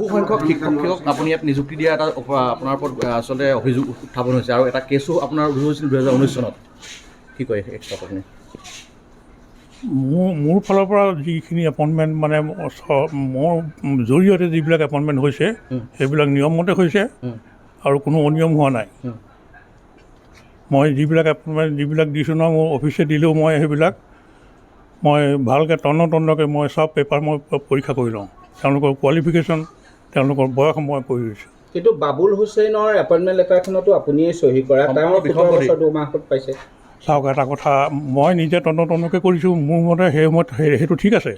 বহু সংখ্যক শিক্ষক আপুনি ইয়াত নিযুক্তি দিয়া এটা আপোনাৰ ওপৰত আচলতে অভিযোগ উত্থাপন হৈছে আৰু এটা কেছো আপোনাৰ ৰুজু হৈছিল 2019 চনত কি কয় আপুনি মোৰ ফালৰ পৰা যিখিনি এপইণ্টমেণ্ট মানে মোৰ জৰিয়তে যিবিলাক এপইণ্টমেণ্ট হৈছে সেইবিলাক নিয়মমতে হৈছে আৰু কোনো অনিয়ম হোৱা নাই মই যিবিলাক এপইণ্টমেণ্ট যিবিলাক দিছোঁ ন মোৰ অফিচে দিলেও মই সেইবিলাক মই ভালকৈ তন্নতন্নকৈ মই চব পেপাৰ মই পৰীক্ষা কৰি লওঁ তেওঁলোকৰ কোৱালিফিকেশ্যন তেওঁলোকৰ বয়স মই কৰি দিছোঁ কিন্তু বাবুল হুছেইনৰ এপইণ্টমেণ্ট লেটাৰখনতো আপুনিয়ে চহী কৰা তেওঁ 17 বছৰ 2 মাহত পাইছে চাওক এটা কথা মই নিজে তন্নতন্নকৈ কৰিছোঁ মোৰ মতে সেই সময়ত সেইটো ঠিক আছে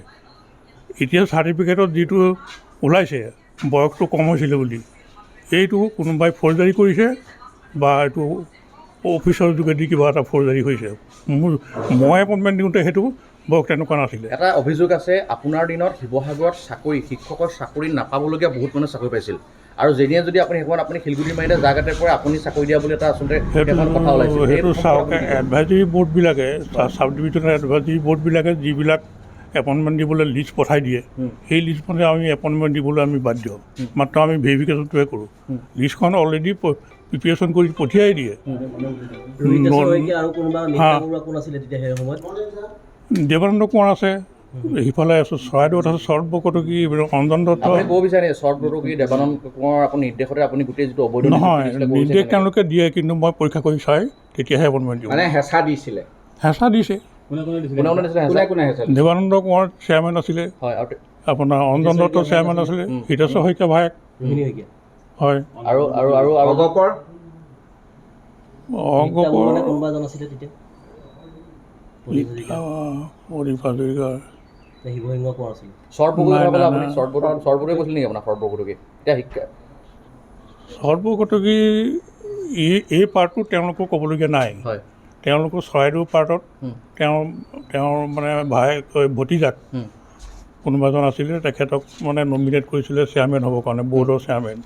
এতিয়া চাৰ্টিফিকেটত যিটো ওলাইছে বয়সটো কম হৈছিলে বুলি এইটো কোনোবাই ফৰ্জাৰী কৰিছে বা এইটো অফিচৰ যোগেদি কিবা এটা ফৰ্জাৰী হৈছে মই এপইণ্টমেণ্ট দিওঁতে সেইটো বয়স তেনেকুৱা নাছিলে এটা অভিযোগ আছে আপোনাৰ দিনত শিৱসাগৰত শিক্ষকৰ চাকৰি নাপাবলগীয়া বহুত মানুহে চাকৰি পাইছিল আৰু যেনিয়ে যদি আপুনি সেইখন আপুনি শিলগুটি মাৰিলে জাগাতে পৰে আপুনি চাকৰি দিয়া বুলি এটা আচলতে কথা ওলাইছে সেইটো চাওক এডভাইজৰী বৰ্ডবিলাকে চাব ডিভিজনেল এডভাইজৰী বৰ্ডবিলাকে যিবিলাক এপইণ্টমেণ্ট দিবলৈ লিষ্ট পঠাই দিয়ে সেই লিষ্টমতে আমি এপইণ্টমেণ্ট দিবলৈ আমি বাধ্য মাত্ৰ আমি ভেৰিফিকেশ্যনটোৱে কৰোঁ লিষ্টখন অলৰেডি প্ৰিপেৰেশ্যন কৰি পঠিয়াই দিয়ে দেৱানন্দ কোঁৱৰ আছে সিফালে আছোঁ চৰাইদেউত আছে শৰৎ বৰকটকী অঞ্জন দত্ত ক'ব বিচাৰে শৰৎ বৰকটকী দেৱানন্দ কোঁৱৰ আপুনি নিৰ্দেশতে আপুনি গোটেই যিটো অবৈধ নহয় নিৰ্দেশ তেওঁলোকে দিয়ে কিন্তু মই পৰীক্ষা কৰি চাই তেতিয়াহে এপইণ্টমেণ্ট দিওঁ মানে হেঁচা দিছিলে হেঁচা দিছে দেৱানন্দ কোঁৱৰ চেয়াৰমেন আছিলে আপোনাৰ অঞ্জন দত্ত চেয়াৰমেন আছিলে হিতেশ্বৰ শইকীয়া ভায়েক হয় আৰু আৰু আৰু অগপৰ সৰ্বগতকী এই পাৰ্টটো তেওঁলোকৰ ক'বলগীয়া নাই তেওঁলোকৰ চৰাইদেউ পাৰ্টত তেওঁৰ মানে ভতিজাক কোনোবা এজন আছিলে তেখেতক মানে নমিনেট কৰিছিলে চেয়াৰমেন হ'বৰ কাৰণে ব'ৰ্ডৰ চেয়াৰমেন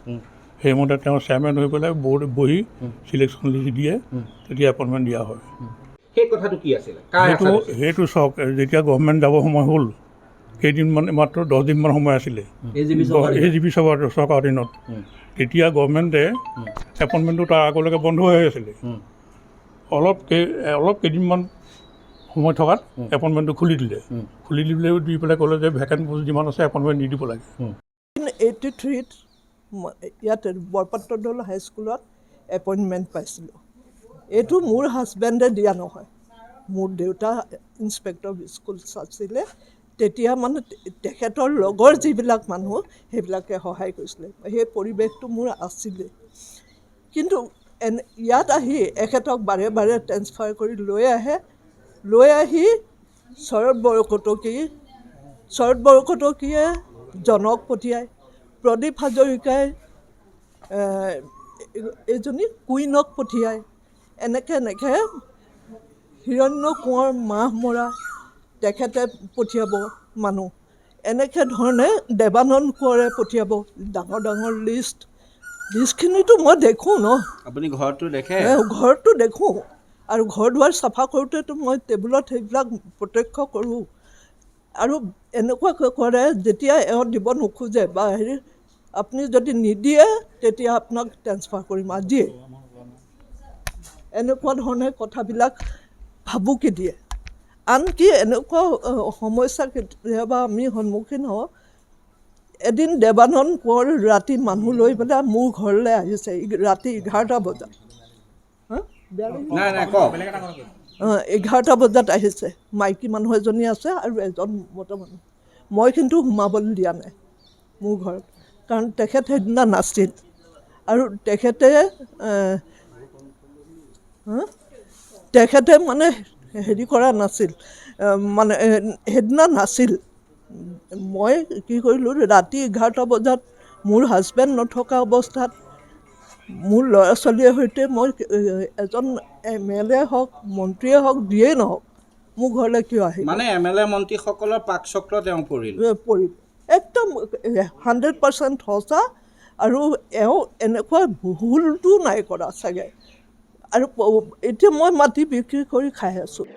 সেইমতে তেওঁ চেয়াৰমেন হৈ পেলাই ব'ৰ্ড বহি চিলেকশ্যন লিষ্ট দিয়ে তেতিয়া এপইণ্টমেণ্ট দিয়া হয় সেই কথাটো কি আছিলে সেইটো চাওক যেতিয়া গভৰ্ণমেণ্ট যাব সময় হ'ল কেইদিনমান মাত্ৰ 10 দিনমান সময় আছিলে AGP চৰকাৰৰ দিনত তেতিয়া গভৰ্ণমেণ্টে এপইণ্টমেণ্টটো তাৰ আগলৈকে বন্ধ হৈ আছিলে অলপ কেইদিনমান সময় থকাত এপইণ্টমেণ্টটো খুলি দিলে দি পেলাই ক'লে যে ভেকেণ্ট পোষ্ট যিমান আছে এপইণ্টমেণ্ট দি দিব লাগে 1983 ইয়াত বৰপাত্ৰদৌল হাইস্কুলত এপইণ্টমেণ্ট পাইছিলোঁ এইটো মোৰ হাজবেণ্ডে দিয়া নহয় মোৰ দেউতা ইনস্পেক্টৰ স্কুল আছিলে তেতিয়া মানে তেখেতৰ লগৰ যিবিলাক মানুহ সেইবিলাকে সহায় কৰিছিলে সেই পৰিৱেশটো মোৰ আছিলে কিন্তু ইয়াত আহি এখেতক বাৰে বাৰে ট্ৰেন্সফাৰ কৰি লৈ আহি শৰৎ বৰকটকীয়ে জনক পঠিয়ায় প্ৰদীপ হাজৰিকাই এইজনী কুইনক পঠিয়ায় এনেকৈ হিৰণ্য কোঁৱৰ মাহ মৰা তেখেতে পঠিয়াব মানুহ এনেকৈ ধৰণে দেৱানন্দ কোঁৱৰে পঠিয়াব ডাঙৰ লিষ্টখিনিতো মই দেখোঁ ন আপুনি ঘৰটো দেখোঁ আৰু ঘৰ দুৱাৰ চাফা কৰোঁতেতো মই টেবুলত সেইবিলাক প্ৰত্যক্ষ কৰোঁ আৰু এনেকুৱাকৈ কৰে যেতিয়া এওঁ দিব নোখোজে বা আপুনি যদি নিদিয়ে তেতিয়া আপোনাক ট্ৰেন্সফাৰ কৰিম আজিয়ে এনেকুৱা ধৰণে কথাবিলাক ভাবুকি দিয়ে আনকি এনেকুৱা সমস্যা কেতিয়াবা আমি সন্মুখীন হওঁ এদিন দেৱানন্দ কোঁৱৰ ৰাতি মানুহ লৈ পেলাই মোৰ ঘৰলৈ আহিছে ৰাতি 11টা বজাত 11টা বজাত আহিছে মাইকী মানুহ এজনী আছে আৰু এজন মতা মানুহ মই কিন্তু সোমাবলৈ দিয়া নাই মোৰ ঘৰত কাৰণ তেখেত সেইদিনা নাছিল আৰু তেখেতে মানে হেৰি কৰা নাছিল মানে সেইদিনা নাছিল মই কি কৰিলোঁ ৰাতি 11টা বজাত মোৰ হাজবেণ্ড নথকা অৱস্থাত মোৰ ল'ৰা ছোৱালীৰ সৈতে মই এজন MLA হওক মন্ত্ৰীয়ে হওক যিয়েই নহওক মোৰ ঘৰলৈ কিয় আহিল মানে MLA মন্ত্ৰীসকলৰ পাকচক্ৰ তেওঁ পৰিল একদম 100% সঁচা আৰু এওঁ এনেকুৱা ভুলটো নাই কৰা চাগে আৰু এতিয়া মই মাটি বিক্ৰী কৰি খাই আছোঁ